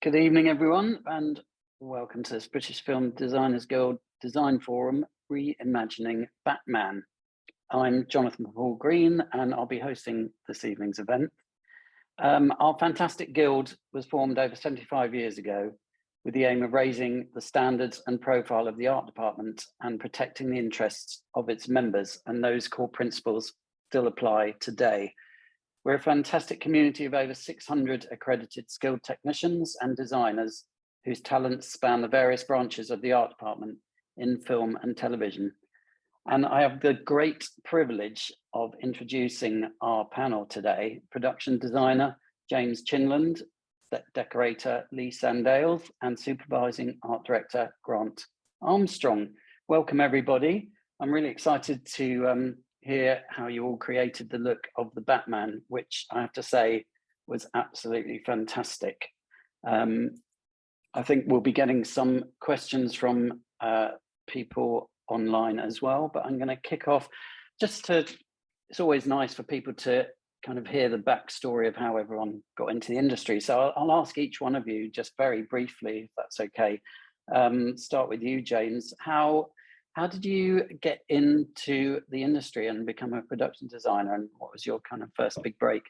Good evening, everyone, and welcome to this British Film Designers Guild Design Forum, Reimagining Batman. I'm Jonathan Paul Green, and I'll be hosting this evening's event. Our fantastic guild was formed over 75 years ago with the aim of raising the standards and profile of the art department and protecting the interests of its members, and those core principles still apply today. We're a fantastic community of over 600 accredited skilled technicians and designers whose talents span the various branches of the art department in film and television. And I have the great privilege of introducing our panel today: production designer James Chinlund, decorator Lee Sandales, and supervising art director Grant Armstrong. Welcome, everybody. I'm really excited to hear how you all created the look of the Batman, which I have to say was absolutely fantastic. I think we'll be getting some questions from people online as well, but I'm going to kick off it's always nice for people to kind of hear the backstory of how everyone got into the industry. So I'll ask each one of you just very briefly, if that's okay. Start with you, James. How did you get into the industry and become a production designer, and what was your kind of first big break?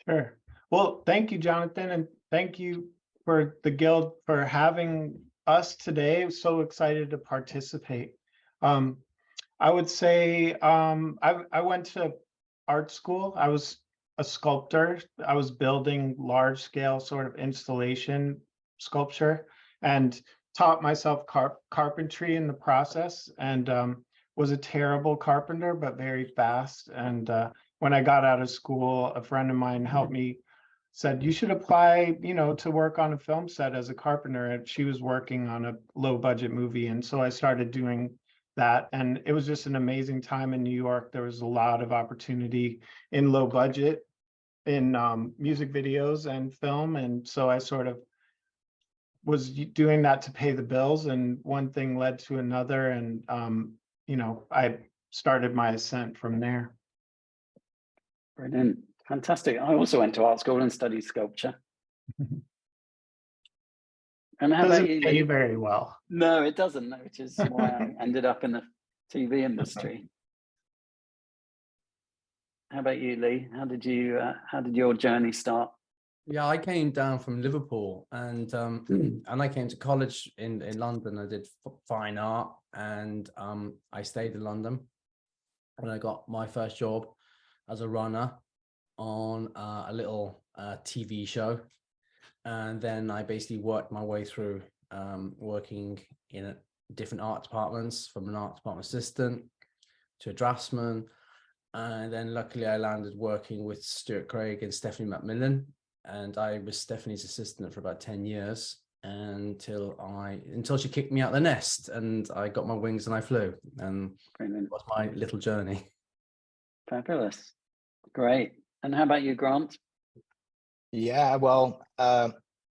Sure. Well, thank you, Jonathan, and thank you for the Guild for having us today. I'm so excited to participate. I would say I went to art school. I was a sculptor. I was building large scale sort of installation sculpture and taught myself carpentry in the process, and was a terrible carpenter, but very fast. And when I got out of school, a friend of mine helped me, said, you should apply, to work on a film set as a carpenter. And she was working on a low budget movie. And so I started doing that. And it was just an amazing time in New York. There was a lot of opportunity in low budget, in music videos and film. And so I sort of was doing that to pay the bills, and one thing led to another, and I started my ascent from there. Brilliant, fantastic. I also went to art school and studied sculpture. And how about you? Pay very well. No, it doesn't, which is why I ended up in the TV industry. How about you, Lee? How did your journey start? Yeah, I came down from Liverpool, and I came to college in London. I did fine art, and I stayed in London, and I got my first job as a runner on a little TV show, and then I basically worked my way through working in different art departments, from an art department assistant to a draftsman, and then luckily I landed working with Stuart Craig and Stephanie McMillan. And I was Stephanie's assistant for about 10 years until she kicked me out the nest, and I got my wings and I flew. And that was my little journey. Fabulous. Great. And how about you, Grant? Yeah, well,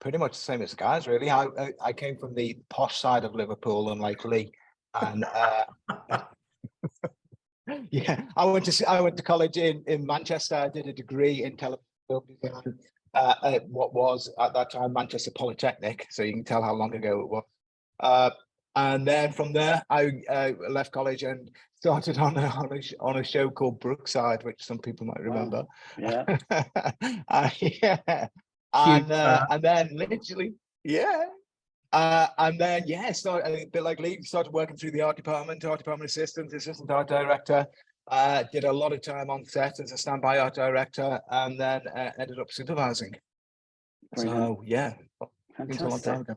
pretty much the same as the guys, really. I came from the posh side of Liverpool, unlike Lee. And yeah, I went to college in Manchester. I did a degree in television design. What was at that time Manchester Polytechnic, so you can tell how long ago it was. And then from there, I left college and started on a show called Brookside, which some people might remember. Wow. Yeah, yeah. And then literally, yeah. And then started a bit like Lee, started working through the art department assistant art director. Did a lot of time on set as a standby art director, and then ended up supervising. Brilliant. So yeah, fantastic. A long time ago.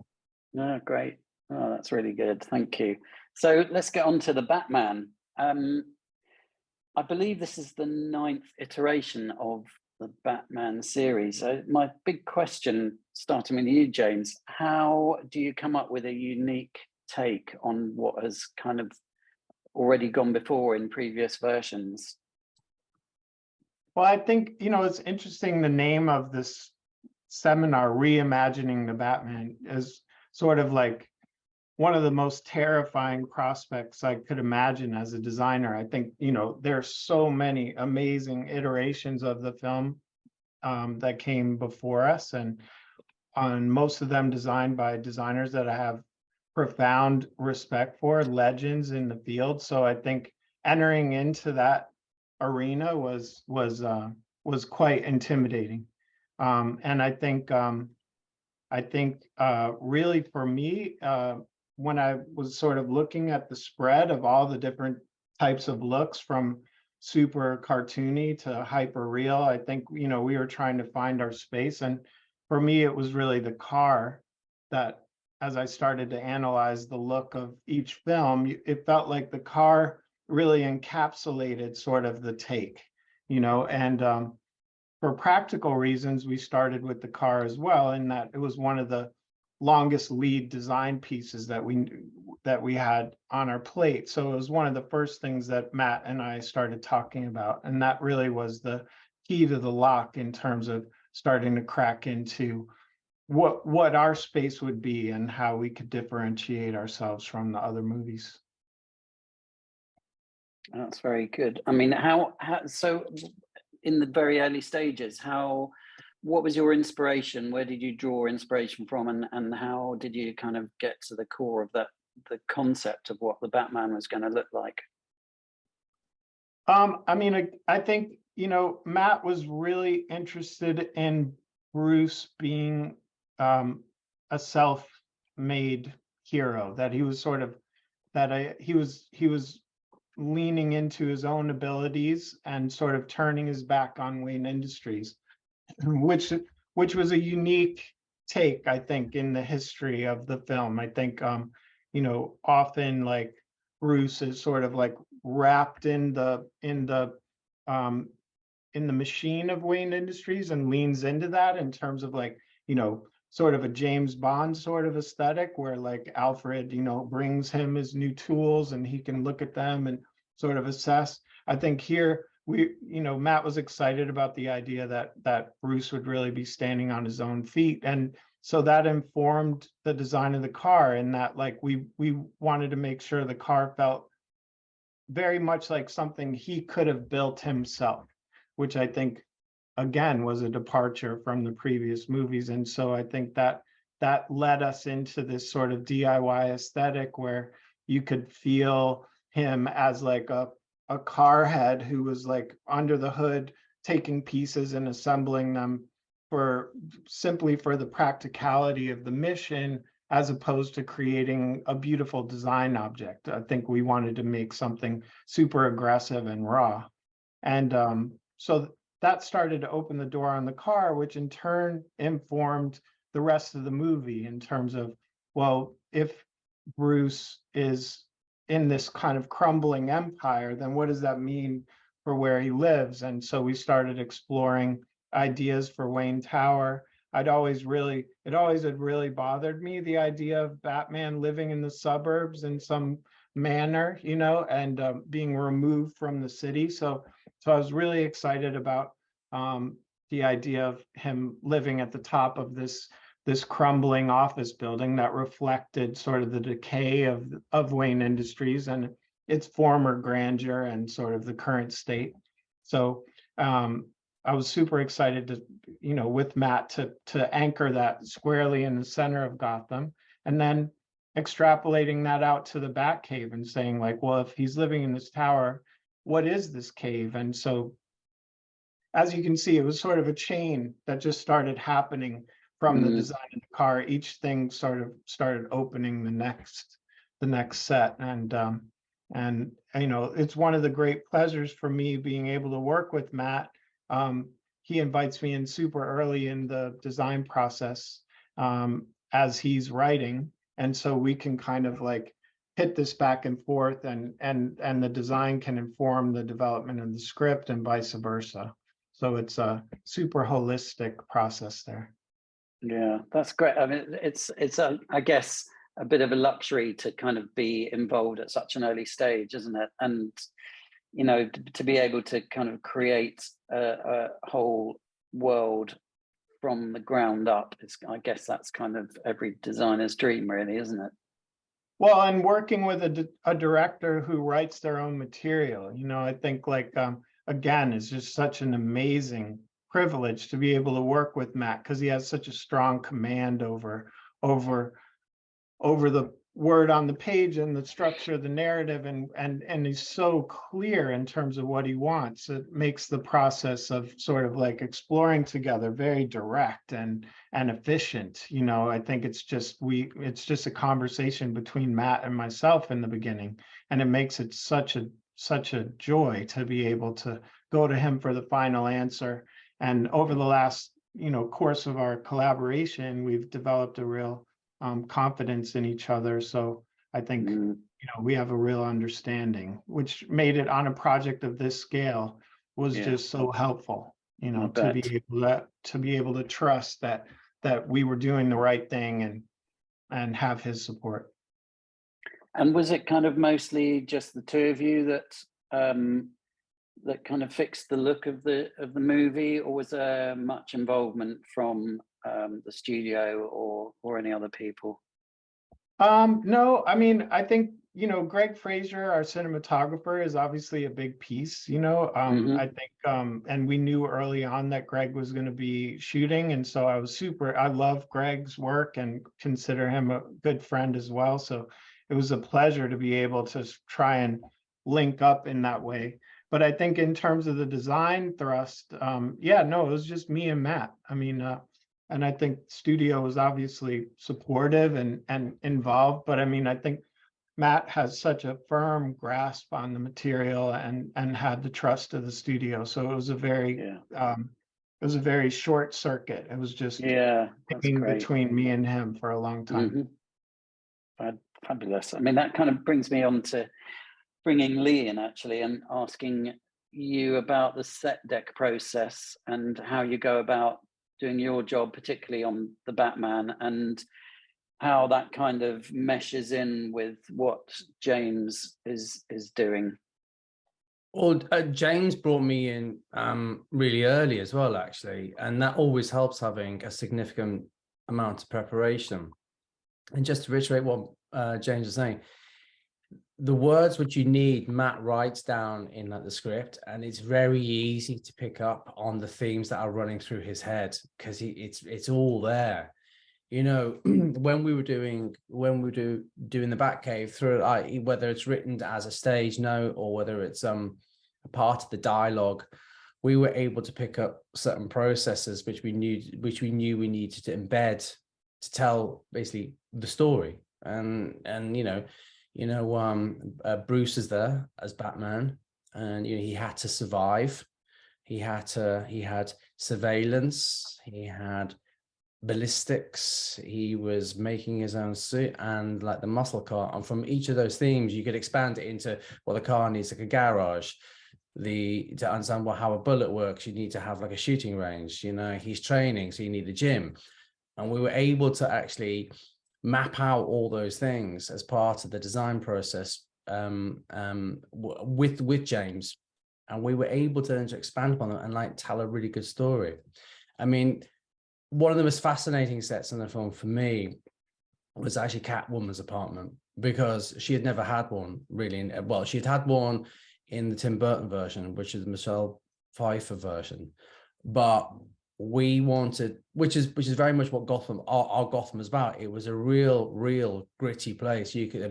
No, great. Oh, that's really good. Thank you. So let's get on to the Batman. I believe this is the 9th iteration of the Batman series. So my big question, starting with you, James, how do you come up with a unique take on what has kind of already gone before in previous versions? Well, I think, it's interesting, the name of this seminar, Reimagining the Batman, is sort of like one of the most terrifying prospects I could imagine as a designer. I think, there's so many amazing iterations of the film that came before us. And most of them designed by designers that I have profound respect for, legends in the field. So I think entering into that arena was quite intimidating. And I think really for me, when I was sort of looking at the spread of all the different types of looks from super cartoony to hyper real, I think, we were trying to find our space. And for me, it was really the car that, as I started to analyze the look of each film, it felt like the car really encapsulated sort of the take, and for practical reasons, we started with the car as well, in that it was one of the longest lead design pieces that we had on our plate. So it was one of the first things that Matt and I started talking about, and that really was the key to the lock in terms of starting to crack into what our space would be and how we could differentiate ourselves from the other movies. That's very good. I mean, so in the very early stages, what was your inspiration? Where did you draw inspiration from, and how did you kind of get to the core of the concept of what the Batman was going to look like? I mean, I think, Matt was really interested in Bruce being a self-made hero, that he was sort of, he was leaning into his own abilities and sort of turning his back on Wayne Industries, which was a unique take, I think, in the history of the film. I think, often like Bruce is sort of like wrapped in the machine of Wayne Industries and leans into that in terms of like, sort of a James Bond sort of aesthetic, where like Alfred, brings him his new tools and he can look at them and sort of assess. I think here Matt was excited about the idea that Bruce would really be standing on his own feet. And so that informed the design of the car, and that like we wanted to make sure the car felt very much like something he could have built himself, which I think again was a departure from the previous movies. And so I think that led us into this sort of DIY aesthetic where you could feel him as like a car head who was like under the hood taking pieces and assembling them simply for the practicality of the mission, as opposed to creating a beautiful design object. I think we wanted to make something super aggressive and raw. And so that started to open the door on the car, which in turn informed the rest of the movie in terms of, well, if Bruce is in this kind of crumbling empire, then what does that mean for where he lives? And so we started exploring ideas for Wayne Tower. It always had really bothered me, the idea of Batman living in the suburbs in some manner, and being removed from the city. So I was really excited about the idea of him living at the top of this crumbling office building that reflected sort of the decay of Wayne Industries and its former grandeur and sort of the current state. So I was super excited to, with Matt to anchor that squarely in the center of Gotham, and then extrapolating that out to the Batcave and saying like, well, if he's living in this tower, what is this cave? And so, as you can see, it was sort of a chain that just started happening from the design of the car. Each thing sort of started opening the next set. And it's one of the great pleasures for me being able to work with Matt. He invites me in super early in the design process as he's writing. And so we can kind of like hit this back and forth, and the design can inform the development of the script and vice versa. So it's a super holistic process there. Yeah, that's great. I mean, it's I guess a bit of a luxury to kind of be involved at such an early stage, isn't it? And to be able to kind of create a whole world from the ground up, I guess that's kind of every designer's dream, really, isn't it? Well, and working with a director who writes their own material, I think like again, is just such an amazing privilege to be able to work with Matt, because he has such a strong command over the word on the page and the structure of the narrative, and he's so clear in terms of what he wants. It makes the process of sort of like exploring together very direct and efficient. You know, I think it's just a conversation between Matt and myself in the beginning, and it makes it such a joy to be able to go to him for the final answer. And over the last, course of our collaboration, we've developed a real confidence in each other. So I think, we have a real understanding, which made it on a project of this scale was just so helpful, to be able to trust that we were doing the right thing and have his support. And was it kind of mostly just the two of you that kind of fixed the look of the movie, or was there much involvement from the studio or any other people? No, I mean, I think, Greg Fraser, our cinematographer, is obviously a big piece, I think, and we knew early on that Greg was going to be shooting. And so I love Greg's work and consider him a good friend as well. So it was a pleasure to be able to try and link up in that way. But I think in terms of the design thrust, it was just me and Matt. I mean, and I think studio was obviously supportive and involved, but I mean, I think Matt has such a firm grasp on the material and had the trust of the studio. So it was a very short circuit. It was just between me and him for a long time. Fabulous. I mean, that kind of brings me on to bringing Lee in actually and asking you about the set deck process and how you go about doing your job, particularly on the Batman, and how that kind of meshes in with what James is doing. Well, James brought me in really early as well, actually, and that always helps having a significant amount of preparation. And just to reiterate what James was saying, the words which you need, Matt writes down in the script, and it's very easy to pick up on the themes that are running through his head because it's all there. When we were doing the Batcave through, whether it's written as a stage note or whether it's a part of the dialogue, we were able to pick up certain processes which we knew we needed to embed to tell basically the story. Bruce is there as Batman, and he had to survive. He had surveillance. He had ballistics. He was making his own suit and like the muscle car. And from each of those themes, you could expand it into the car needs like a garage. To understand how a bullet works, you need to have like a shooting range. He's training, so you need a gym. And we were able to actually map out all those things as part of the design process with James, and we were able to expand upon them and tell a really good story. I mean, one of the most fascinating sets in the film for me was actually Catwoman's apartment, because she had never had one really. She had had one in the Tim Burton version, which is the Michelle Pfeiffer version, but we wanted, which is very much what our Gotham is about. It was a real gritty place. You could,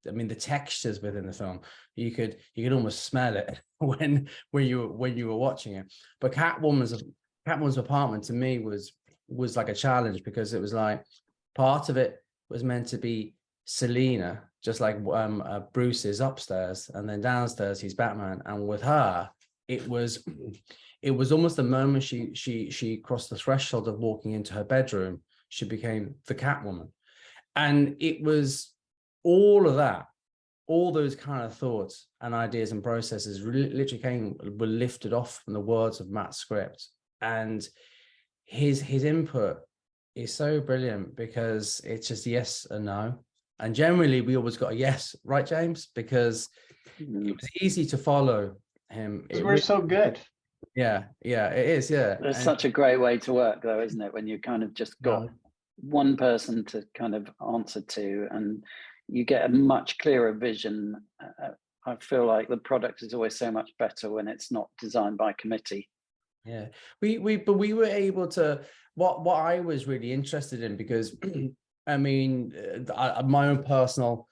the textures within the film, you could almost smell it when you were watching it. But Catwoman's apartment to me was like a challenge, because it was like part of it was meant to be Selina, just like Bruce is upstairs, and then downstairs he's Batman, and with her it was almost the moment she crossed the threshold of walking into her bedroom, she became the Catwoman. And it was all of that, all those kind of thoughts and ideas and processes literally were lifted off from the words of Matt's script. And his input is so brilliant, because it's just yes and no. And generally we always got a yes, right, James? Because it was easy to follow him. We're so good. Yeah, it is. Yeah, it's such a great way to work, though, isn't it? When you kind of just got one person to kind of answer to, and you get a much clearer vision. I feel like the product is always so much better when it's not designed by committee. Yeah, but we were able to, what I was really interested in, because I mean, my own personal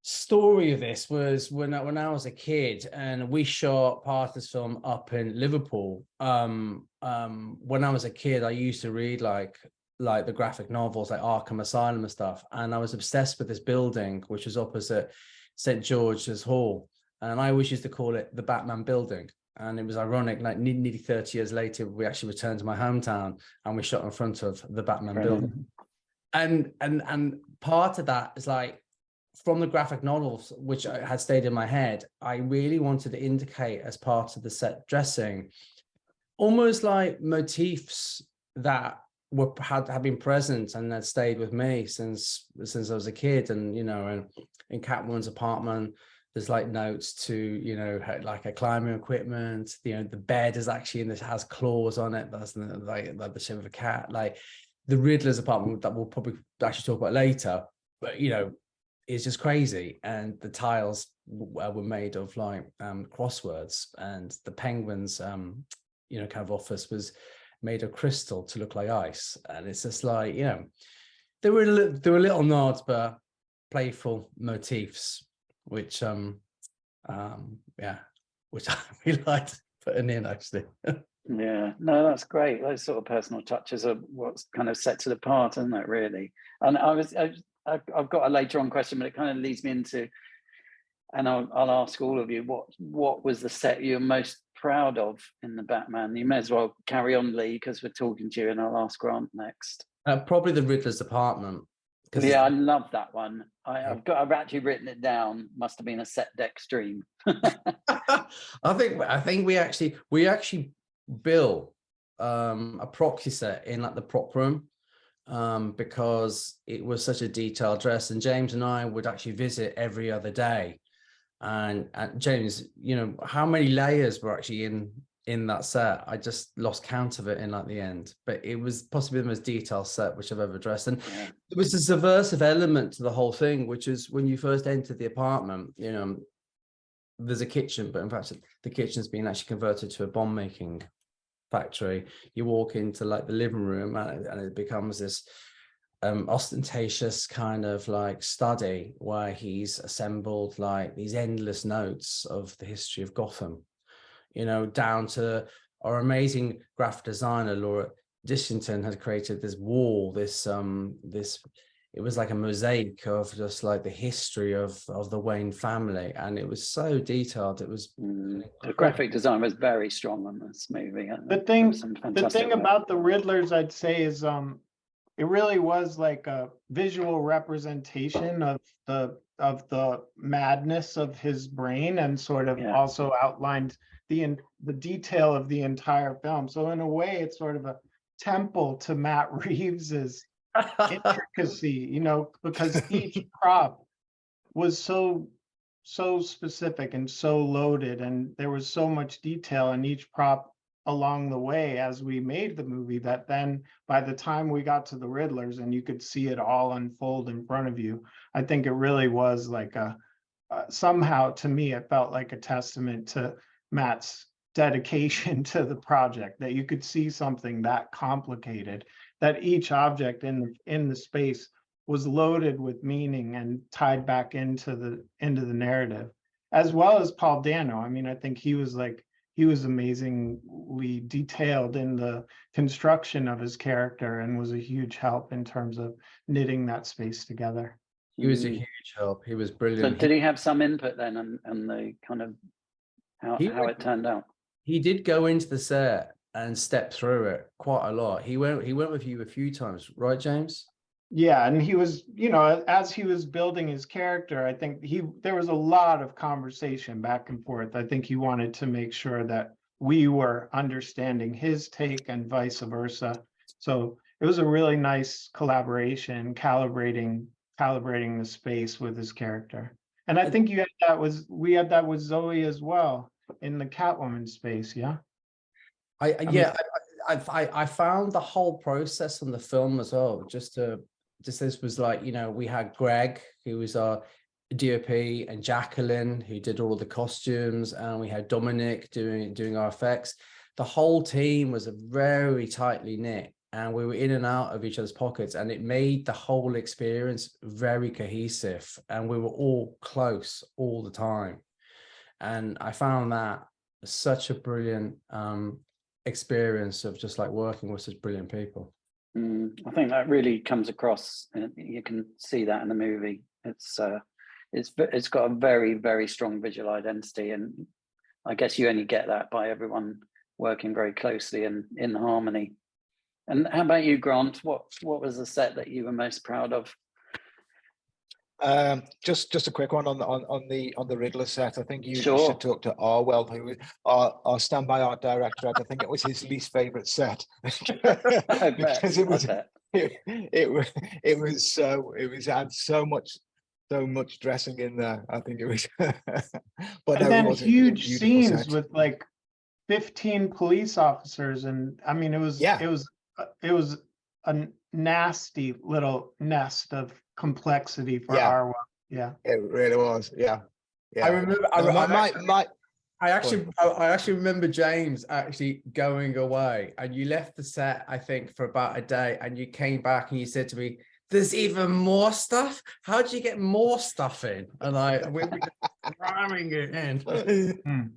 story of this was when I was a kid, and we shot part of this film up in Liverpool. When I was a kid, I used to read like the graphic novels like Arkham Asylum and stuff, and I was obsessed with this building which was opposite St. George's Hall, and I always used to call it the Batman building. And it was ironic, like nearly 30 years later, we actually returned to my hometown and we shot in front of the Batman building. And part of that is like, from the graphic novels, which I had stayed in my head, I really wanted to indicate as part of the set dressing, almost like motifs that had been present and had stayed with me since I was a kid. And, you know, and in Catwoman's apartment, there's like notes to, you know, like a climbing equipment, you know, the bed is actually has claws on it. That's like the shape of a cat. Like the Riddler's apartment that we'll probably actually talk about later, but, you know, it's just crazy. And the tiles were made of like crosswords, and the Penguin's, you know, kind of office was made of crystal to look like ice. And it's just like, you know, there were little nods, but playful motifs, which yeah, which I really liked putting in, actually. Yeah, no, that's great. Those sort of personal touches are what's kind of sets it apart, isn't it, really? And I've got a later on question, but it kind of leads me into, and I'll ask all of you, what was the set you're most proud of in the Batman? You may as well carry on, Lee, because we're talking to you, and I'll ask Grant next. Probably the Riddler's apartment. Yeah, I love that one. I've actually written it down. Must have been a set deck stream. I think we actually built a proxy set in like the prop room, because it was such a detailed dress, and James and I would actually visit every other day. And James, you know, how many layers were actually in that set? I just lost count of it in like the end, but it was possibly the most detailed set which I've ever dressed. And yeah, there was a subversive element to the whole thing, which is when you first enter the apartment, you know, there's a kitchen, but in fact the kitchen's been actually converted to a bomb making factory. You walk into like the living room, and it becomes this ostentatious kind of like study where he's assembled like these endless notes of the history of Gotham, you know, down to our amazing graphic designer Laura Dishington had created this wall, this it was like a mosaic of just like the history of the Wayne family, and it was so detailed. It was the graphic design was very strong on this movie. The thing about the Riddlers, I'd say, is it really was like a visual representation of the madness of his brain, and sort of also outlined the detail of the entire film. So in a way, it's sort of a temple to Matt Reeves's intricacy, you know, because each prop was so specific and so loaded, and there was so much detail in each prop along the way as we made the movie, that then by the time we got to the Riddlers and you could see it all unfold in front of you, I think it really was like somehow, to me, it felt like a testament to Matt's dedication to the project, that you could see something that complicated, that each object in the space was loaded with meaning and tied back into the narrative, as well as Paul Dano. I mean, I think he was amazingly detailed in the construction of his character, and was a huge help in terms of knitting that space together. He was a huge help. He was brilliant. So did he have some input then on the kind of how it turned out? He did go into the set and step through it quite a lot. He went with you a few times, right, James? Yeah, and he was, you know, as he was building his character, I think there was a lot of conversation back and forth. I think he wanted to make sure that we were understanding his take and vice versa. So it was a really nice collaboration, calibrating the space with his character. And I think we had that with Zoe as well in the Catwoman space. Yeah. I found the whole process on the film as well. Just this was like, you know, we had Greg, who was our DOP, and Jacqueline, who did all the costumes, and we had Dominic doing our effects. the whole team was a very tightly knit, and we were in and out of each other's pockets, and it made the whole experience very cohesive, and we were all close all the time. And I found that such a brilliant experience of just like working with such brilliant people. I think that really comes across. You can see that in the movie. It's got a very, very strong visual identity, and I guess you only get that by everyone working very closely and in harmony. And how about you, Grant? What was the set that you were most proud of? Just a quick one on the Riddler set. I think you Sure. should talk to Arwell, who our standby art director. I think it was his least favorite set because it had so much dressing in there. I think it was. But and no, then it was huge a scenes set. with like 15 police officers, and I mean, it was a nasty little nest of complexity for Arwell. Yeah, it really was. Yeah. I remember. I actually remember James actually going away, and you left the set, I think, for about a day, and you came back and you said to me, "There's even more stuff. How do you get more stuff in?" And we were just cramming it in.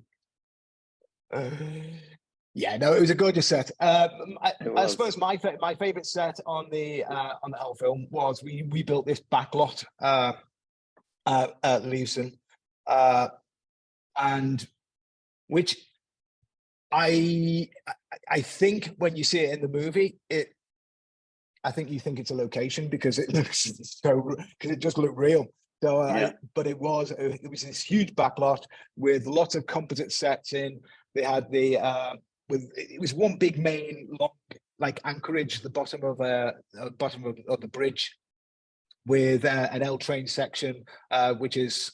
Yeah, no, it was a gorgeous set. I suppose my favorite set on the whole film was we built this backlot at Leeson, and which I think when you see it in the movie, I think you think it's a location because it looks because it just looked real. So, but it was this huge backlot with lots of composite sets in. They had it was one big main long like anchorage, the bottom of the bridge, with an L train section, which is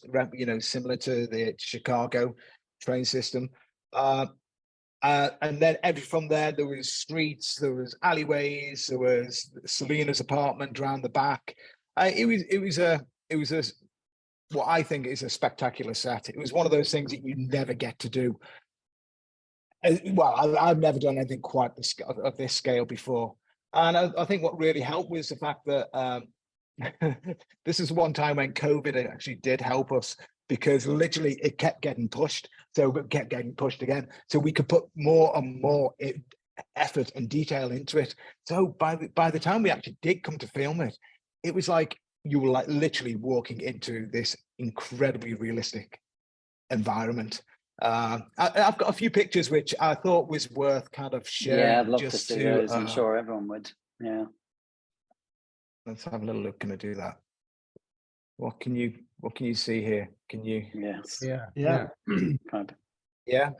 similar to the Chicago train system. And then from there was streets, there was alleyways, there was Selena's apartment around the back. It was what I think is a spectacular set. It was one of those things that you never get to do. Well, I've never done anything quite of this scale before. And I think what really helped was the fact that this is one time when COVID actually did help us, because literally it kept getting pushed. So it kept getting pushed again. So we could put more and more effort and detail into it. So by the time we actually did come to film it, it was like you were like literally walking into this incredibly realistic environment. I've got a few pictures which I thought was worth kind of sharing. Yeah, I'd love to see those. I'm sure everyone would. Yeah. Let's have a little look. Can I do that? What can you see here? Can you? Yes. Yeah. Yeah.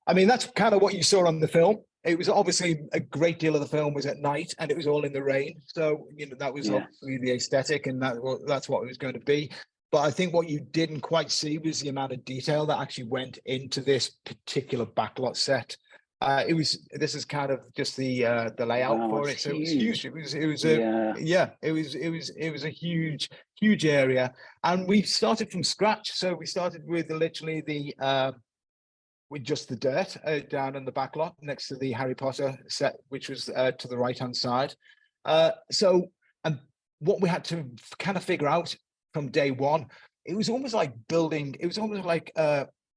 I mean, that's kind of what you saw on the film. It was obviously a great deal of the film was at night, and it was all in the rain. So that was obviously the aesthetic, and that's what it was going to be. But I think what you didn't quite see was the amount of detail that actually went into this particular backlot set. This is kind of just the layout for it. So it was huge. It was a huge area, and we started from scratch. So we started with literally with just the dirt down in the backlot next to the Harry Potter set, which was to the right hand side. And what we had to kind of figure out from day one, it was almost like building. It was almost like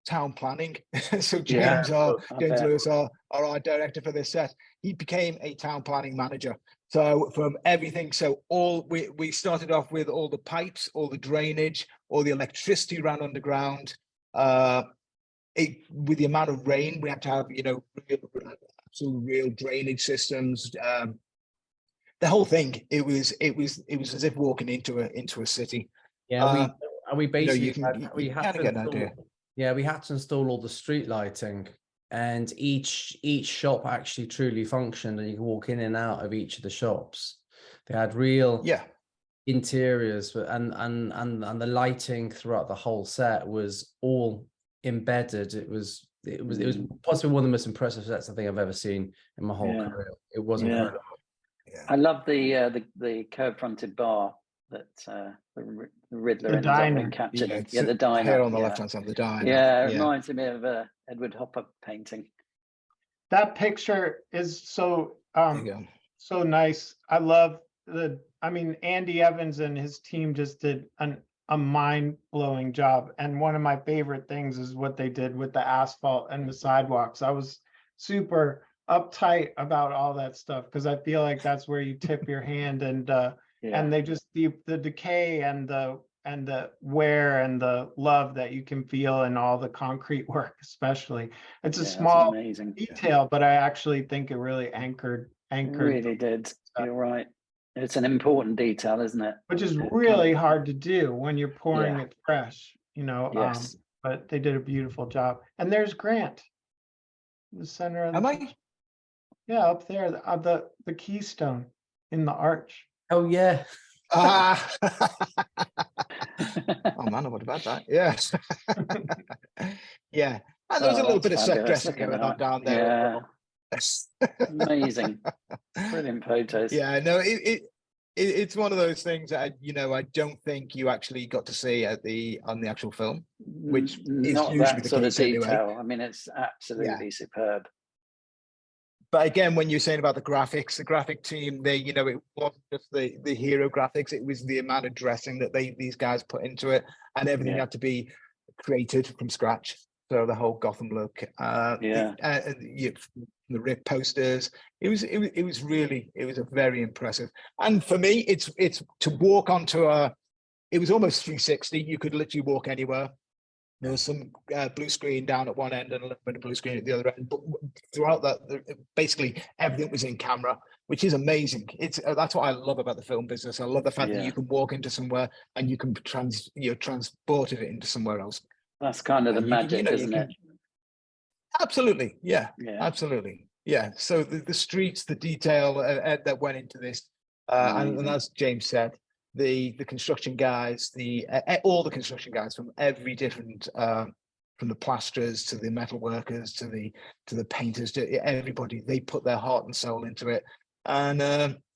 town planning. So James Lewis, our art director for this set, he became a town planning manager. So from everything, so we started off with all the pipes, all the drainage, all the electricity ran underground. With the amount of rain, we had to have real drainage systems. The whole thing, it was as if walking into a city. Yeah, we basically we had to get an idea. Yeah, we had to install all the street lighting, and each shop actually truly functioned, and you can walk in and out of each of the shops. They had real interiors, and the lighting throughout the whole set was all embedded. It was possibly one of the most impressive sets I think I've ever seen in my whole career. It was incredible. Yeah. I love the curved fronted bar that the Riddler ends up captured. The diner here on the left hand side of the diner. Yeah, it reminds me of Edward Hopper painting. that picture is so There you go. so nice. I love I mean, Andy Evans and his team just did a mind-blowing job. And one of my favorite things is what they did with the asphalt and the sidewalks. I was super uptight about all that stuff because I feel like that's where you tip your hand, and they just the decay and the wear and the love that you can feel in all the concrete work, especially. It's a small amazing detail, but I actually think it really anchored. Really did. You're right. It's an important detail, isn't it? Which is really hard to do when you're pouring it fresh, you know. Yes. But they did a beautiful job. And there's Grant, the center of the yeah, up there, the keystone in the arch. Oh yeah. Ah. Oh man, what about that? Yes. Yeah. And there was a little bit of set dressing going on down there. Yeah. Amazing. Brilliant photos. Yeah, no, it's one of those things that I don't think you actually got to see on the actual film, which is not usually that the sort of case detail. anyway. I mean, it's absolutely superb. But again, when you're saying about the graphics, the graphic team, it wasn't just the hero graphics, it was the amount of dressing that these guys put into it, and everything had to be created from scratch. So the whole Gotham look, the rip posters, it was a very impressive. And for me, it's to walk onto it was almost 360. You could literally walk anywhere. There was some blue screen down at one end and a little bit of blue screen at the other end. But throughout that, basically everything was in camera, which is amazing. That's what I love about the film business. I love the fact that you can walk into somewhere and you can transport it into somewhere else. That's kind of the magic, isn't it? Absolutely, yeah, absolutely, yeah. So the streets, the detail that went into this, and as James said, the construction guys, all the construction guys from every different, from the plasterers to the metal workers to the painters, to everybody, they put their heart and soul into it, and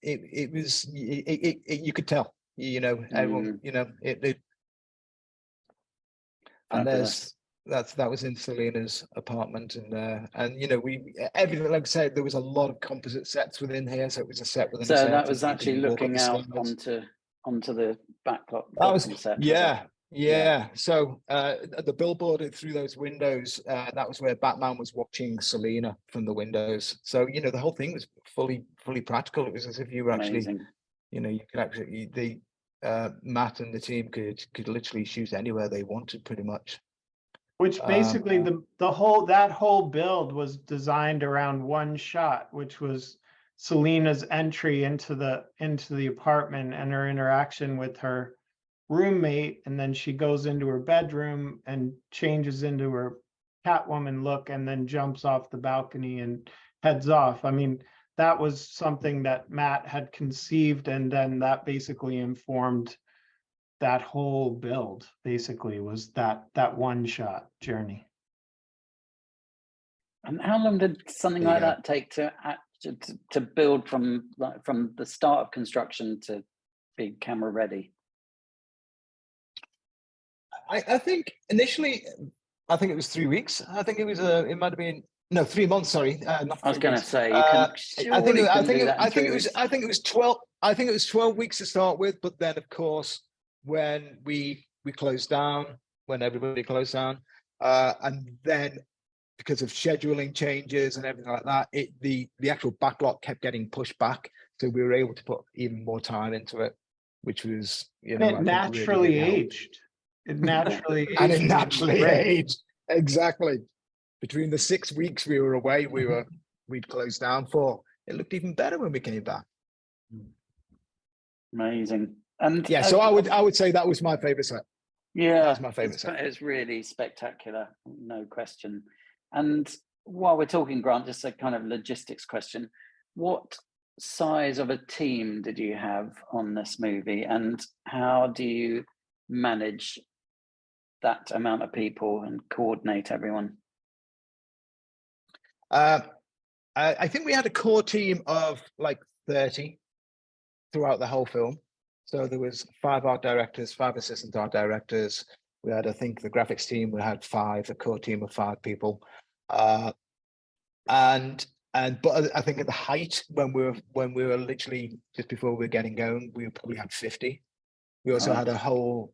it was you could tell, everyone, and that was in Selena's apartment, and everything, like I said, there was a lot of composite sets within here, so it was a set within a set. So that was actually looking out onto the backlot. That was set, yeah. So the billboard through those windows, that was where Batman was watching Selena from the windows. So the whole thing was fully practical. It was as if you were actually, you could actually Matt and the team could literally shoot anywhere they wanted, pretty much. Which basically that whole build was designed around one shot, which was Selena's entry into the apartment and her interaction with her roommate, and then she goes into her bedroom and changes into her Catwoman look and then jumps off the balcony and heads off. I mean, that was something that Matt had conceived, and then that basically informed that whole build. Basically was that one shot journey. And how long did something like that take to build from the start of construction to be camera ready? I think initially, I think it was 3 weeks. I think it was it might have been 3 months. Sorry, not I was going to say I think it was 12. I think it was 12 weeks to start with, but then of course when we closed down, when everybody closed down, and then because of scheduling changes and everything like that, the actual backlot kept getting pushed back, so we were able to put even more time into it, which was it naturally aged. It naturally and it naturally aged. Exactly. Between the 6 weeks we were away, we'd closed down for, it looked even better when we came back. Amazing. And yeah, so I would say that was my favorite set. Yeah, that was my favorite set. It's really spectacular, no question. And while we're talking, Grant, just a kind of logistics question: what size of a team did you have on this movie, and how do you manage that amount of people and coordinate everyone? I think we had a core team of like 30 throughout the whole film. So there was 5 art directors, 5 assistant art directors. We had, I think, the graphics team, we had 5, a core team of 5 people. But I think at the height when we were literally just before we were getting going, we probably had 50. We also had a whole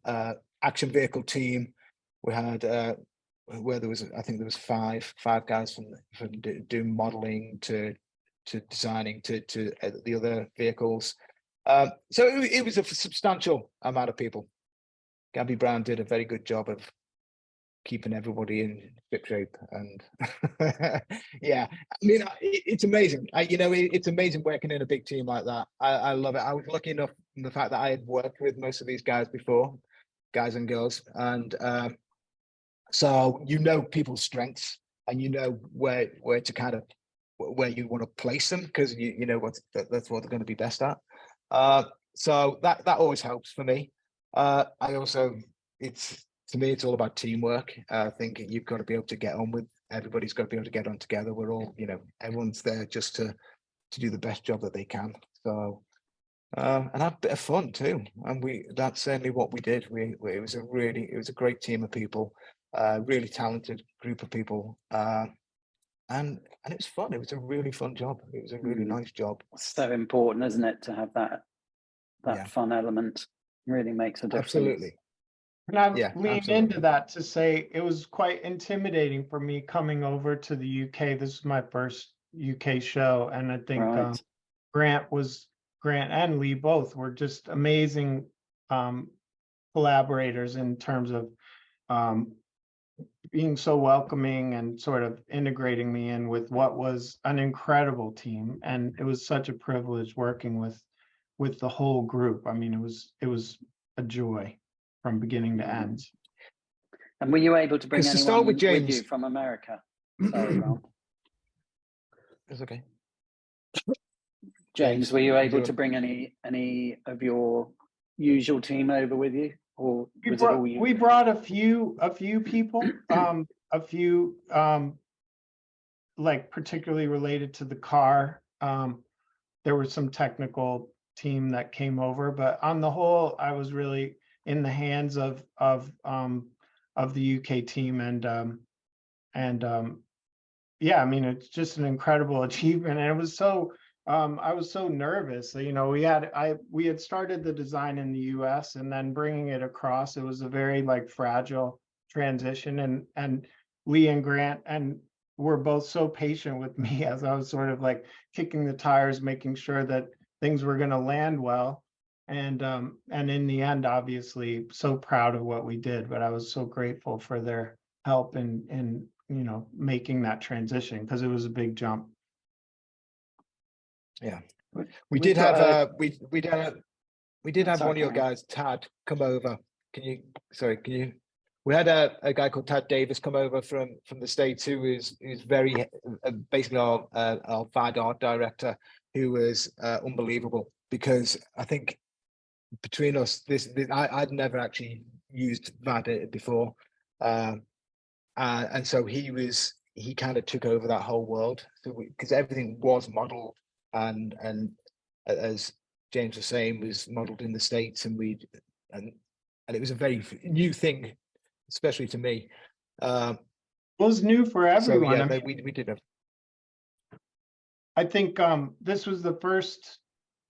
action vehicle team. We had where there was, I think there was five guys from doing modeling to designing to the other vehicles. So it was a substantial amount of people. Gabby Brown did a very good job of keeping everybody in ship shape, and yeah, I mean, it's amazing. It's amazing working in a big team like that. I love it. I was lucky enough in the fact that I had worked with most of these guys before, guys and girls, and so people's strengths, and where to kind of where you want to place them, because you know that's what they're going to be best at. So that always helps for me. I also, to me, it's all about teamwork. I think you've got to be able to get on with, everybody's got to be able to get on together. We're all, everyone's there just to do the best job that they can. So, and have a bit of fun too. And that's certainly what we did. It was a great team of people, really talented group of people. And it was fun. It was a really fun job. It was a really nice job. So important, isn't it, to have that fun element? Really makes a difference. Absolutely. And I've leaned into that to say it was quite intimidating for me coming over to the UK. This is my first UK show, and I think Grant and Lee both were just amazing collaborators in terms of being so welcoming and sort of integrating me in with what was an incredible team. And it was such a privilege working with the whole group. I mean, it was a joy from beginning to end. And were you able to bring anyone with you from America? Sorry, Grant. It's okay. James, were you able to bring any of your usual team over with you, or was it all you? We brought a few people, a few like particularly related to the car. There was some technical team that came over, but on the whole, I was really in the hands of the UK team, and yeah, I mean, it's just an incredible achievement, and it was so. I was so nervous. We had started the design in the US, and then bringing it across, it was a very fragile transition, and Lee and Grant were both so patient with me as I was sort of kicking the tires, making sure that things were going to land well. And in the end, obviously, so proud of what we did, but I was so grateful for their help in making that transition, because it was a big jump. Yeah, we did have one of your guys, Tad, come over. We had a guy called Tad Davis come over from the States, who is very basically our VAD art director, who was unbelievable, because I think between us, I'd never actually used VAD before, and so he kind of took over that whole world, because everything was modeled. And as James was saying, was modeled in the States, and it was a very new thing, especially to me. It was new for everyone. So, yeah, we did. I think this was the first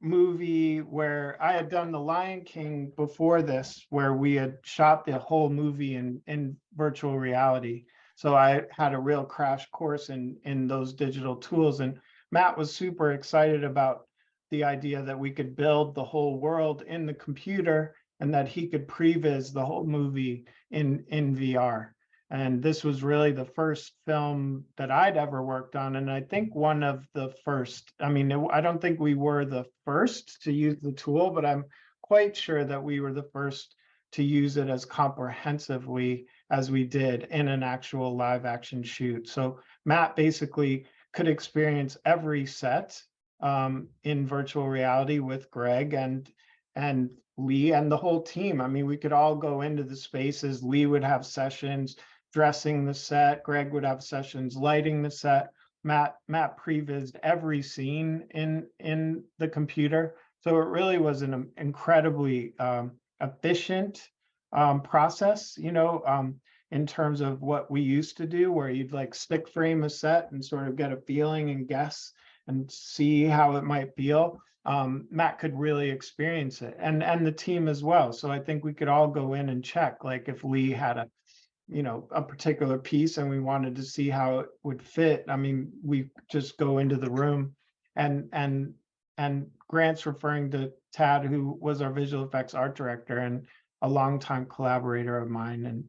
movie where I had done The Lion King before this, where we had shot the whole movie in virtual reality. So I had a real crash course in those digital tools, and Matt was super excited about the idea that we could build the whole world in the computer, and that he could previs the whole movie in VR. And this was really the first film that I'd ever worked on. And I think one of the first, I mean, I don't think we were the first to use the tool, but I'm quite sure that we were the first to use it as comprehensively as we did in an actual live action shoot. So Matt basically could experience every set in virtual reality with Greg and Lee and the whole team. I mean, we could all go into the spaces. Lee would have sessions dressing the set. Greg would have sessions lighting the set. Matt prevised every scene in the computer. So it really was an incredibly efficient process. in terms of what we used to do, where you'd like stick frame a set and sort of get a feeling and guess and see how it might feel. Matt could really experience it, and the team as well. So I think we could all go in and check, like if Lee had a, you know, a particular piece and we wanted to see how it would fit. I mean, we just go into the room, and Grant's referring to Tad, who was our visual effects art director and a longtime collaborator of mine,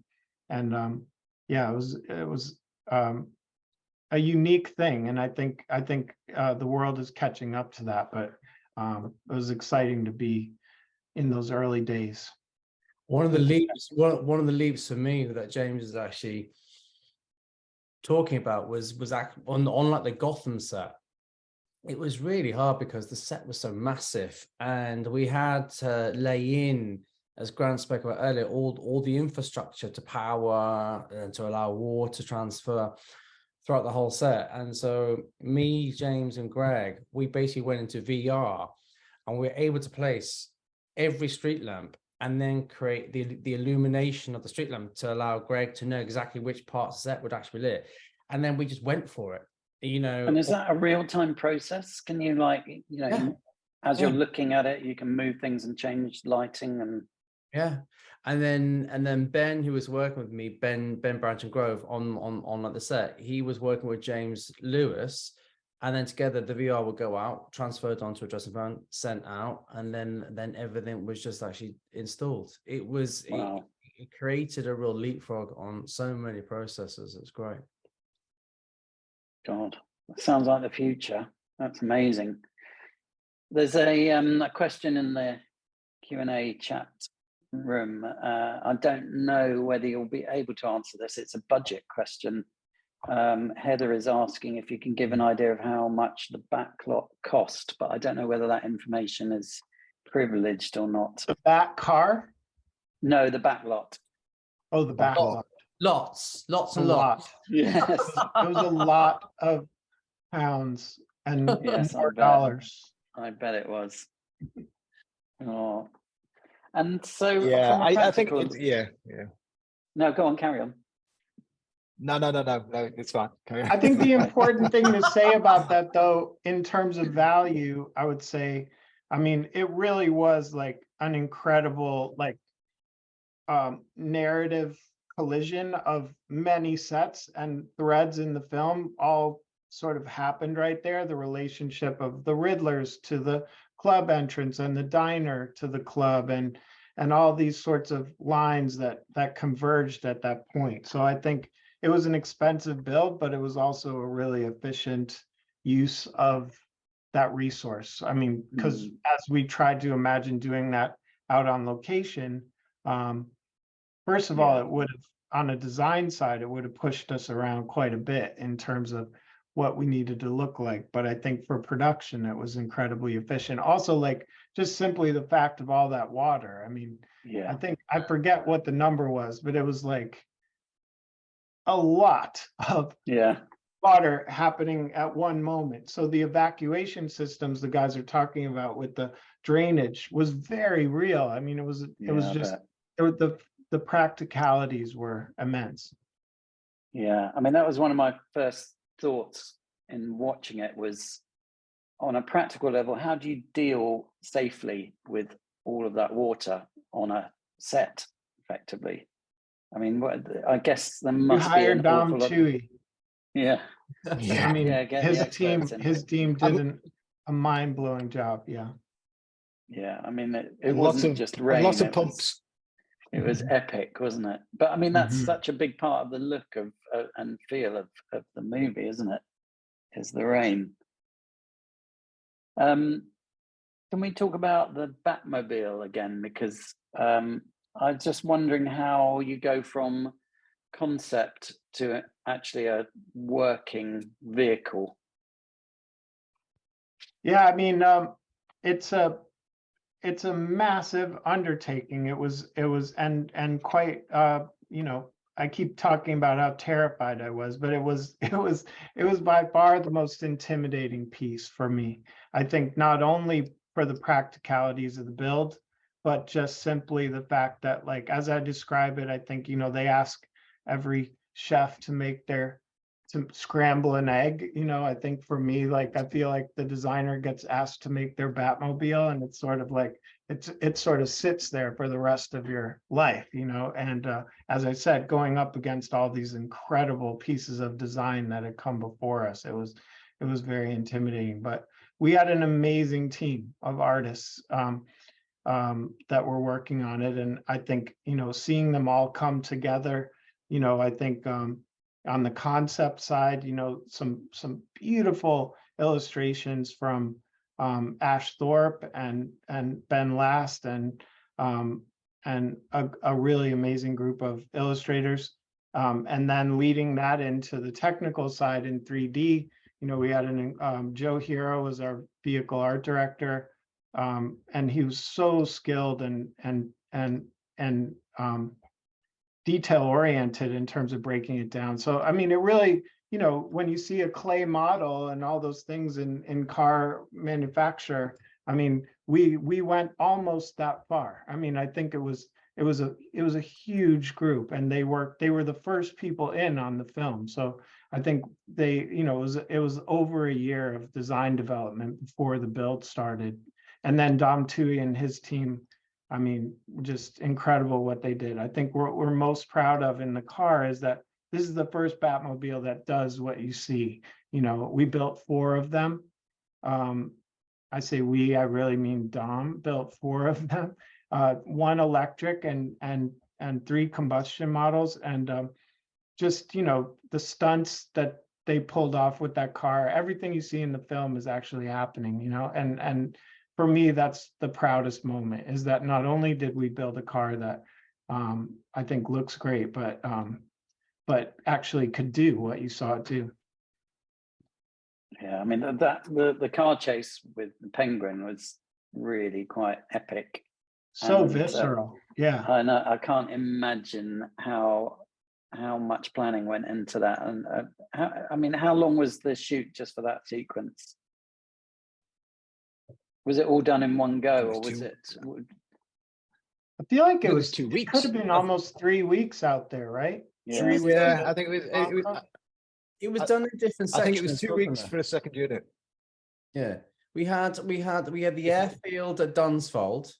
and yeah, it was a unique thing, and I think the world is catching up to that. But it was exciting to be in those early days. One of the leaps, one of the leaps for me that James is actually talking about was on like the Gotham set. It was really hard because the set was so massive, and we had to lay in, as Grant spoke about earlier, all the infrastructure to power and to allow water transfer throughout the whole set. And so me, James, and Greg, we basically went into VR, and we were able to place every street lamp and then create the illumination of the street lamp to allow Greg to know exactly which parts of the set would actually be lit. And then we just went for it, you know. And is that a real-time process? Can you, like, you know, Yeah. as you're looking at it, you can move things and change lighting and... Yeah. And then Ben, who was working with me, Ben Branch and Grove on like the set, he was working with James Lewis, and then together the VR would go out, transferred onto a dressing phone, sent out, and then everything was just actually installed. It was Wow. it created a real leapfrog on so many processes. It's great. God, that sounds like the future. That's amazing. There's a question in the Q&A chat room. I don't know whether you'll be able to answer this. It's a budget question. Heather is asking if you can give an idea of how much the backlot cost, but I don't know whether that information is privileged or not. The back car? No, the backlot. Oh, the back lot. Lots A and lots. lot. Yes. It was a lot of pounds and Yes, more I bet. dollars. I bet it was. Oh. And so Yeah, from a I think practical... yeah. No, go on, carry on. No, it's fine. Carry on. I think the important thing to say about that, though, in terms of value, I would say, I mean, it really was like an incredible, like, narrative collision of many sets and threads in the film all sort of happened right there. The relationship of the Riddlers to the club entrance and the diner to the club, and all these sorts of lines that converged at that point. So I think it was an expensive build, but it was also a really efficient use of that resource. I mean, because as we tried to imagine doing that out on location, first of all, it would have, on a design side, it would have pushed us around quite a bit in terms of what we needed to look like. But I think for production, it was incredibly efficient. Also, like, just simply the fact of all that water. I mean, I think, I forget what the number was, but it was like a lot of water happening at one moment. So the evacuation systems the guys are talking about with the drainage was very real. I mean, it was just, the practicalities were immense. Yeah, I mean, that was one of my first thoughts in watching it, was on a practical level, how do you deal safely with all of that water on a set effectively? I mean, I guess there must be an awful lot. Yeah. I mean, his team did a mind-blowing job. Yeah, I mean, it wasn't just rain. Lots of pumps. It was epic, wasn't it? But I mean, that's such a big part of the look of and feel of the movie, isn't it? Is the rain. Can we talk about the Batmobile again? Because I'm just wondering how you go from concept to actually a working vehicle. Yeah, I mean, it's a massive undertaking. It was and quite you know, I keep talking about how terrified I was, but it was by far the most intimidating piece for me. I think not only for the practicalities of the build, but just simply the fact that, like, as I describe it, I think, you know, they ask every chef to scramble an egg. I think for me, like, I feel like the designer gets asked to make their Batmobile, and it's sort of like, it sort of sits there for the rest of your life, and as I said, going up against all these incredible pieces of design that had come before us, it was very intimidating. But we had an amazing team of artists that were working on it, and I think seeing them all come together, I think on the concept side, some beautiful illustrations from Ash Thorpe and Ben Last, and a really amazing group of illustrators. And then leading that into the technical side in 3D, we had Joe Hero was our vehicle art director, and he was so skilled and detail oriented in terms of breaking it down. So I mean, it really, when you see a clay model and all those things in car manufacture, I mean, we went almost that far. I mean, I think it was a huge group, and they were the first people in on the film. So I think it was over a year of design development before the build started. And then Dom Tui and his team, I mean, just incredible what they did. I think what we're most proud of in the car is that this is the first Batmobile that does what you see. We built 4 of them. I say we, I really mean Dom built 4 of them. 1 electric and 3 combustion models. And just, the stunts that they pulled off with that car, everything you see in the film is actually happening, and for me, that's the proudest moment, is that not only did we build a car that I think looks great, but actually could do what you saw it do. Yeah, I mean, the car chase with the Penguin was really quite epic. So visceral. Yeah. I know. I can't imagine how much planning went into that. And how long was the shoot just for that sequence? Was it all done in one go, or was it? I feel like it was 2 weeks. Could have been almost 3 weeks out there, right? Yeah. Yeah, I think It was done in different sections. I think it was 2 weeks wasn't it? for a second unit. Yeah, we had the airfield at Dunsfold,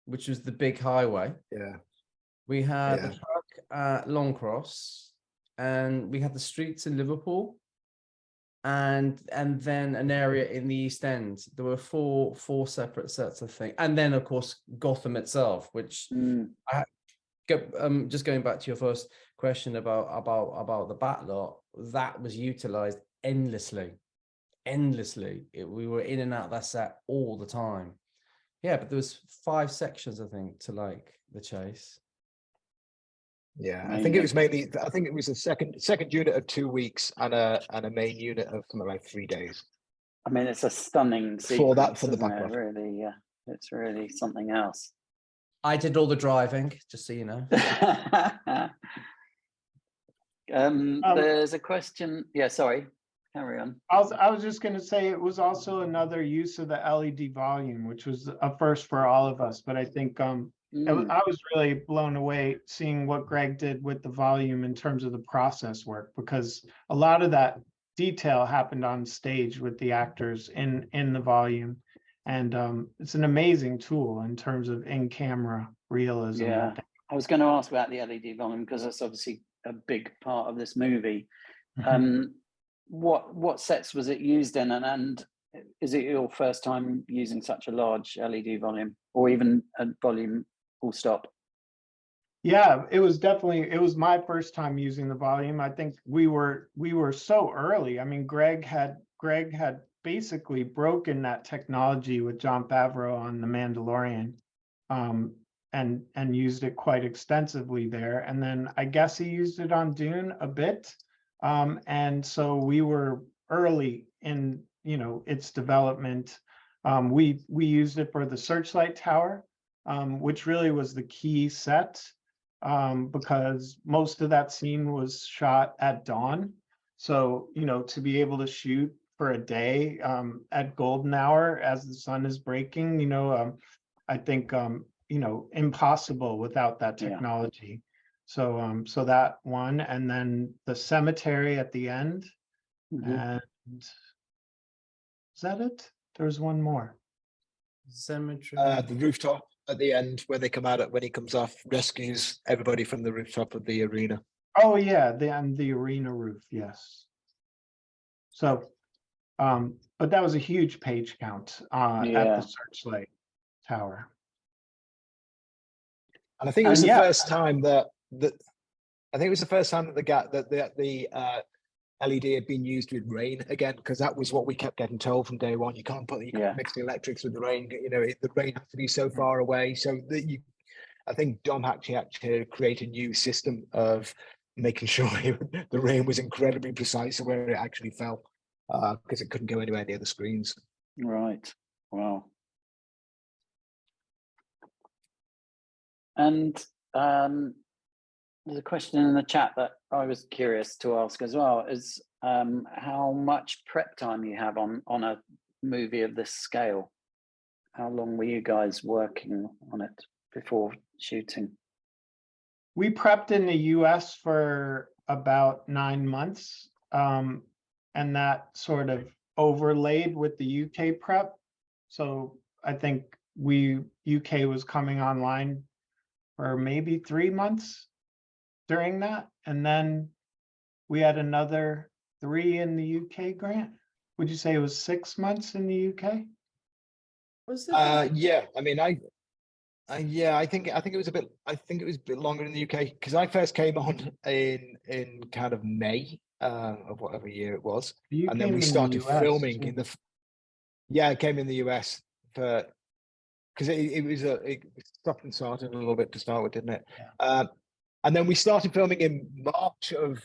which was the big highway. Yeah. We had Yeah. the truck at Longcross, and we had the streets in Liverpool, and then an area in the East End. There were four separate sets, I think, and then of course Gotham itself, which just going back to your first question about the backlot, that was utilized endlessly. We were in and out of that set all the time. Yeah, but there was 5 sections, I think, to like the chase. Yeah, I think it was mainly. I think it was a second unit of 2 weeks and a main unit of something like 3 days. I mean, it's a stunning sequence, for the backlog. Really, yeah, it's really something else. I did all the driving, just so you know. There's a question. Yeah, sorry. Carry on. I was just going to say it was also another use of the LED volume, which was a first for all of us. But I think I was really blown away seeing what Greg did with the volume in terms of the process work, because a lot of that detail happened on stage with the actors in the volume. And it's an amazing tool in terms of in-camera realism. Yeah, I was going to ask about the LED volume because that's obviously a big part of this movie. What sets was it used in, and is it your first time using such a large LED volume, or even a volume full stop? Yeah, it was my first time using the volume. I think we were so early. I mean, Greg had basically broken that technology with Jon Favreau on The Mandalorian, and used it quite extensively there. And then I guess he used it on Dune a bit. And so we were early in, its development. We used it for the Searchlight Tower, which really was the key set, because most of that scene was shot at dawn. So, to be able to shoot for a day at golden hour as the sun is breaking, I think, impossible without that technology. So so that one, and then the cemetery at the end. And is that it? There's one more. Cemetery. The rooftop at the end where they come out when he comes off, rescues everybody from the rooftop of the arena. Oh yeah, the arena roof, yes. So but that was a huge page count at the Searchlight Tower. And I think it was And the yeah. first time that I think it was the first time that the LED had been used with rain again, because that was what we kept getting told from day one. You can't mix the electrics with the rain. You know, the rain has to be so far away. So that I think Dom actually had to create a new system of making sure the rain was incredibly precise of where it actually fell, because it couldn't go anywhere near the screens. Right. Wow. And there's a question in the chat that I was curious to ask as well, is how much prep time you have on a movie of this scale? How long were you guys working on it before shooting? We prepped in the US for about 9 months, and that sort of overlaid with the UK prep. So I think UK was coming online for maybe 3 months during that. And then we had another 3 in the UK grant. Would you say it was 6 months in the UK? Was it? Yeah, I mean, I think it was a bit. I think it was a bit longer in the UK, because I first came on in kind of May of whatever year it was, You and then came we in the started US filming too. in the. Yeah, I came in the US for because it stopped and started a little bit to start with, didn't it? Yeah. And then we started filming in March of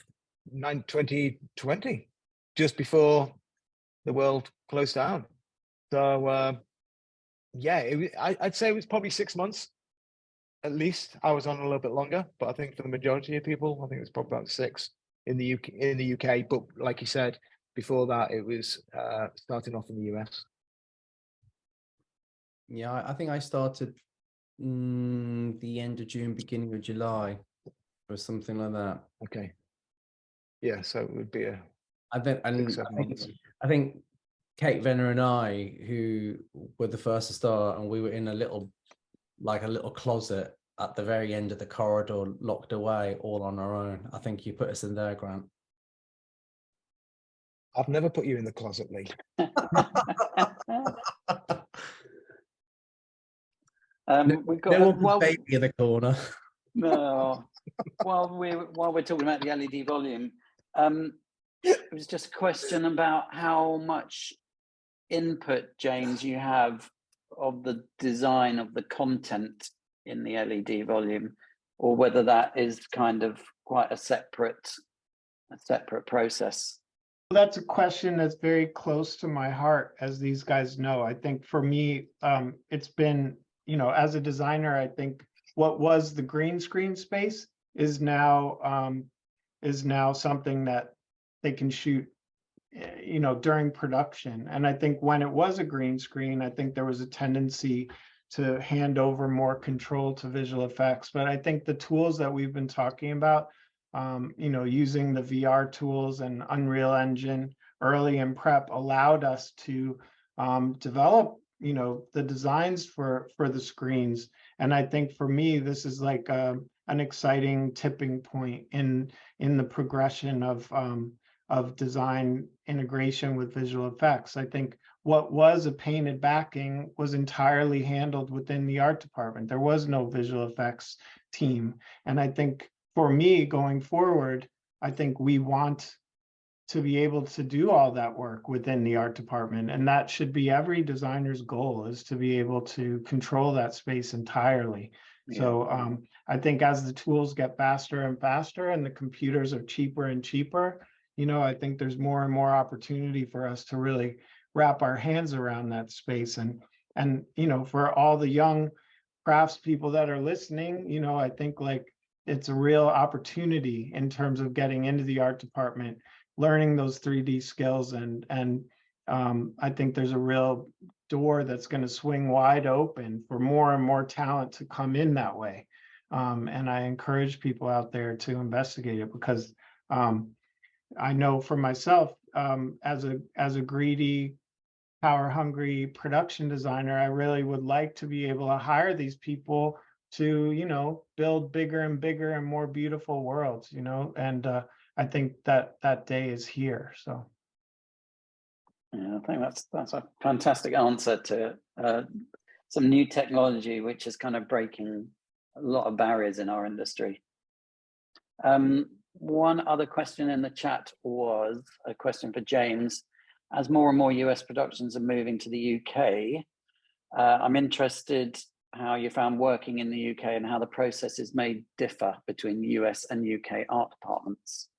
2020, just before the world closed down. So yeah, I'd say it was probably 6 months at least. I was on a little bit longer, but I think for the majority of people, I think it was probably about 6 in the UK. But like you said before that, it was starting off in the US. Yeah, I think I started the end of June, beginning of July, or something like that. Okay. Yeah, so it would be a I think, 6-7 months. I think Kate Venner and I, who were the first to start, and we were in a little closet at the very end of the corridor, locked away, all on our own. I think you put us in there, Grant. I've never put you in the closet, Lee. We've got a baby in the corner. No, while we're talking about the LED volume, it was just a question about how much input, James, you have of the design of the content in the LED volume, or whether that is kind of quite a separate process. Well, that's a question that's very close to my heart, as these guys know. I think for me, it's been, you know, as a designer, I think what was the green screen space is now something that they can shoot, you know, during production. And I think when it was a green screen, I think there was a tendency to hand over more control to visual effects. But I think the tools that we've been talking about, you know, using the VR tools and Unreal Engine early in prep allowed us to develop, you know, the designs for the screens. And I think for me, this is like an exciting tipping point in the progression of design integration with visual effects. I think what was a painted backing was entirely handled within the art department. There was no visual effects team. And I think for me going forward, I think we want to be able to do all that work within the art department. And that should be every designer's goal, is to be able to control that space entirely. Yeah. So I think as the tools get faster and faster and the computers are cheaper and cheaper, you know, I think there's more and more opportunity for us to really wrap our hands around that space. And you know, for all the young craftspeople that are listening, you know, I think like it's a real opportunity in terms of getting into the art department, learning those 3D skills, and I think there's a real door that's going to swing wide open for more and more talent to come in that way. And I encourage people out there to investigate it, because I know for myself, as a greedy, power hungry production designer, I really would like to be able to hire these people to, build bigger and bigger and more beautiful worlds, and I think that day is here. So yeah, I think that's a fantastic answer to some new technology which is kind of breaking a lot of barriers in our industry. One other question in the chat was a question for James. As more and more US productions are moving to the UK, I'm interested how you found working in the UK and how the processes may differ between the US and UK art departments.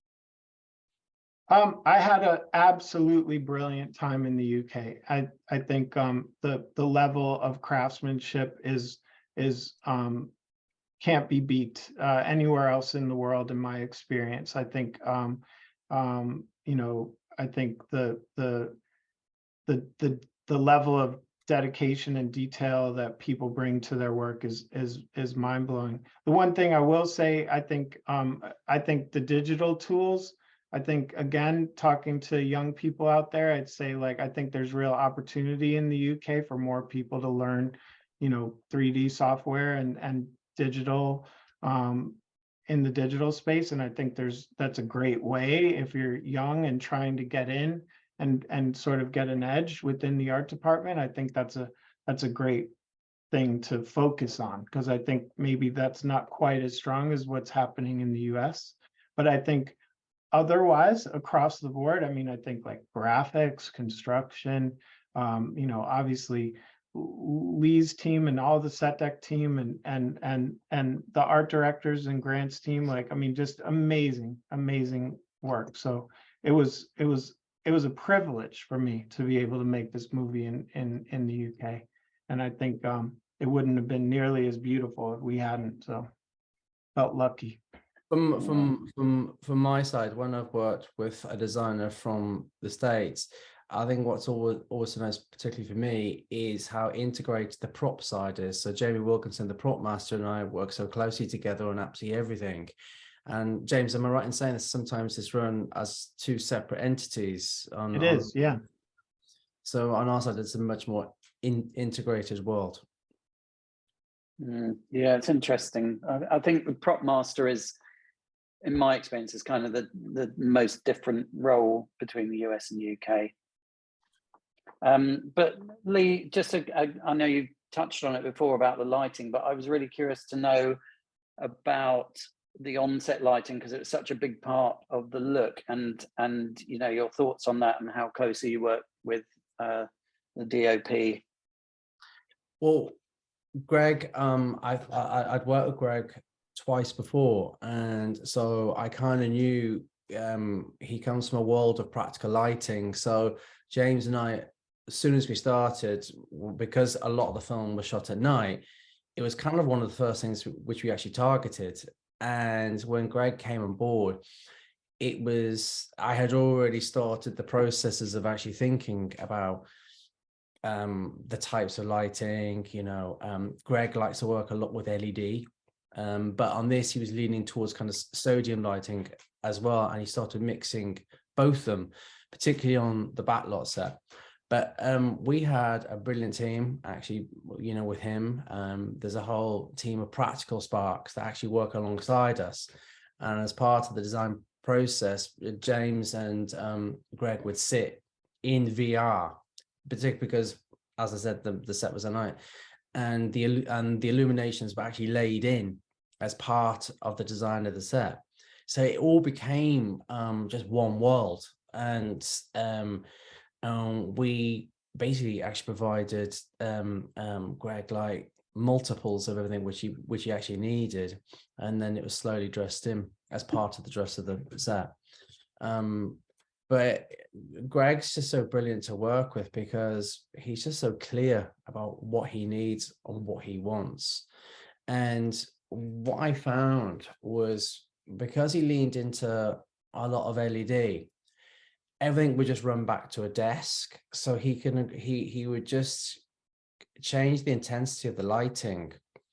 I had an absolutely brilliant time in the UK. I think the level of craftsmanship is can't be beat anywhere else in the world, in my experience. I think I think the level of dedication and detail that people bring to their work is mind-blowing. The one thing I will say, I think the digital tools, I think, again, talking to young people out there, I'd say, like, I think there's real opportunity in the UK for more people to learn, 3D software and digital in the digital space. And I think that's a great way if you're young and trying to get in and sort of get an edge within the art department. I think that's a great thing to focus on, because I think maybe that's not quite as strong as what's happening in the US. But I think otherwise, across the board, I mean, I think like graphics, construction, obviously Lee's team and all the set deck team and the art directors and Grant's team, like, I mean, just amazing work. So it was a privilege for me to be able to make this movie in the UK. And I think it wouldn't have been nearly as beautiful if we hadn't. So felt lucky. From my side, when I've worked with a designer from the States, I think what's also nice, particularly for me, is how integrated the prop side is. So Jamie Wilkinson, the prop master, and I work so closely together on absolutely everything. And James, am I right in saying that sometimes it's run as two separate entities? Yeah. So on our side, it's a much more integrated world. Yeah, it's interesting. I think the prop master is, in my experience, is kind of the most different role between the US and the UK. But Lee, I know you touched on it before about the lighting, but I was really curious to know about the on-set lighting, because it was such a big part of the look, and your thoughts on that and how closely you work with the DOP. Well, Greg, I'd worked with Greg twice before, and so I kind of knew he comes from a world of practical lighting. So James and I, as soon as we started, because a lot of the film was shot at night, it was kind of one of the first things which we actually targeted. And when Greg came on board, I had already started the processes of actually thinking about the types of lighting. Greg likes to work a lot with LED, but on this he was leaning towards kind of sodium lighting as well, and he started mixing both of them, particularly on the backlot set. But we had a brilliant team, actually, with him. There's a whole team of practical sparks that actually work alongside us. And as part of the design process, James and Greg would sit in VR, particularly because, as I said, the set was at night, and the illuminations were actually laid in as part of the design of the set. So it all became just one world. And we basically actually provided Greg like multiples of everything which he actually needed, and then it was slowly dressed in as part of the dress of the set. But Greg's just so brilliant to work with, because he's just so clear about what he needs and what he wants. And what I found was, because he leaned into a lot of LED, everything would just run back to a desk. So he would just change the intensity of the lighting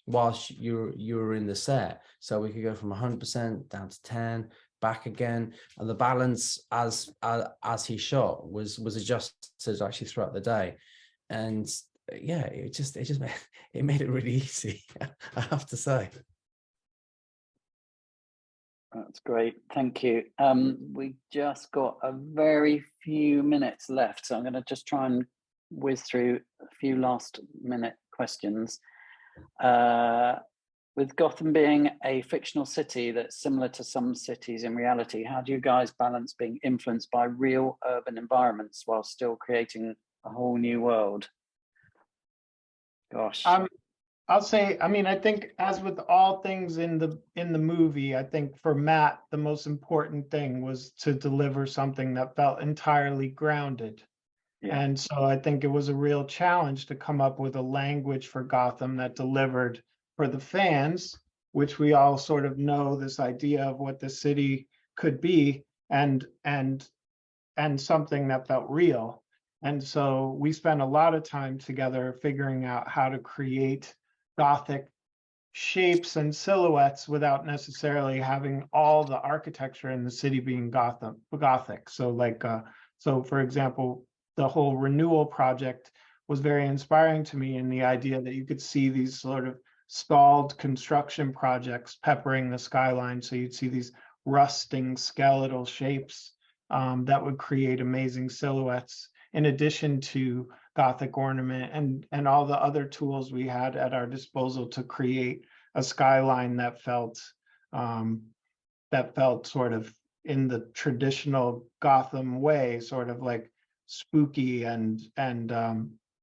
whilst you were in the set. So we could go from 100% down to 10, back again, and the balance as he shot was adjusted actually throughout the day. And yeah, it made it really easy, I have to say. That's great, thank you. We just got a very few minutes left, so I'm going to just try and whiz through a few last minute questions. With Gotham being a fictional city that's similar to some cities in reality, how do you guys balance being influenced by real urban environments while still creating a whole new world? Gosh. I'll say, I mean, I think as with all things in the movie, I think for Matt, the most important thing was to deliver something that felt entirely grounded. Yeah. And so I think it was a real challenge to come up with a language for Gotham that delivered for the fans, which we all sort of know this idea of what the city could be, and something that felt real. And so we spent a lot of time together figuring out how to create Gothic shapes and silhouettes without necessarily having all the architecture in the city being Gothic. So like, so for example, the whole renewal project was very inspiring to me in the idea that you could see these sort of stalled construction projects peppering the skyline. So you'd see these rusting skeletal shapes that would create amazing silhouettes, in addition to Gothic ornament and all the other tools we had at our disposal to create a skyline that felt sort of in the traditional Gotham way, sort of like spooky and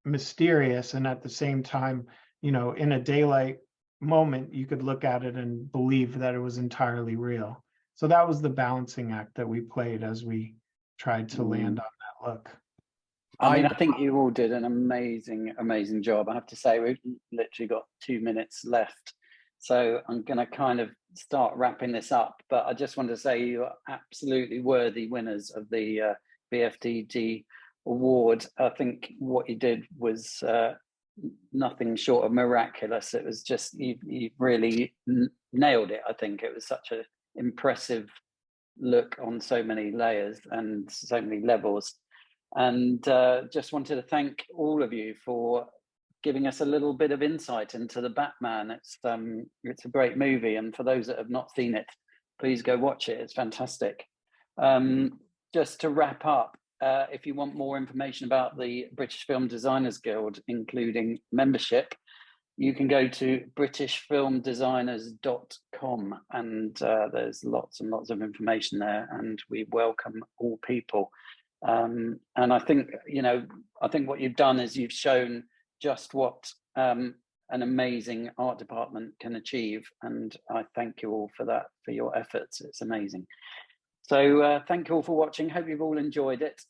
mysterious, and at the same time, you know, in a daylight moment, you could look at it and believe that it was entirely real. So that was the balancing act that we played as we tried to land on that look. I mean, I think you all did an amazing job. I have to say, we've literally got 2 minutes left. So I'm going to kind of start wrapping this up. But I just want to say you are absolutely worthy winners of the BFDG award. I think what you did was nothing short of miraculous. It was just, you really nailed it. I think it was such an impressive look on so many layers and so many levels. And just wanted to thank all of you for giving us a little bit of insight into the Batman. It's a great movie, and for those that have not seen it, please go watch it. It's fantastic. Just to wrap up, if you want more information about the British Film Designers Guild, including membership, you can go to britishfilmdesigners.com, and there's lots and lots of information there, and we welcome all people. And I think, you know, I think what you've done is you've shown just what an amazing art department can achieve, and I thank you all for that, for your efforts. It's amazing. So thank you all for watching. Hope you've all enjoyed it.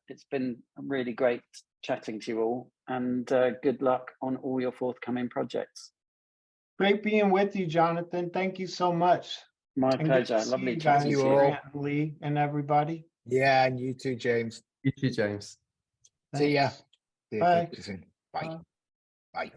It's been really great chatting to you all, and good luck on all your forthcoming projects. Great being with you, Jonathan. Thank you so much. My pleasure. Lovely chatting to you all. Grant, Lee, and everybody. Yeah, and you too, James. You too, James. See ya. Bye. Bye. Bye.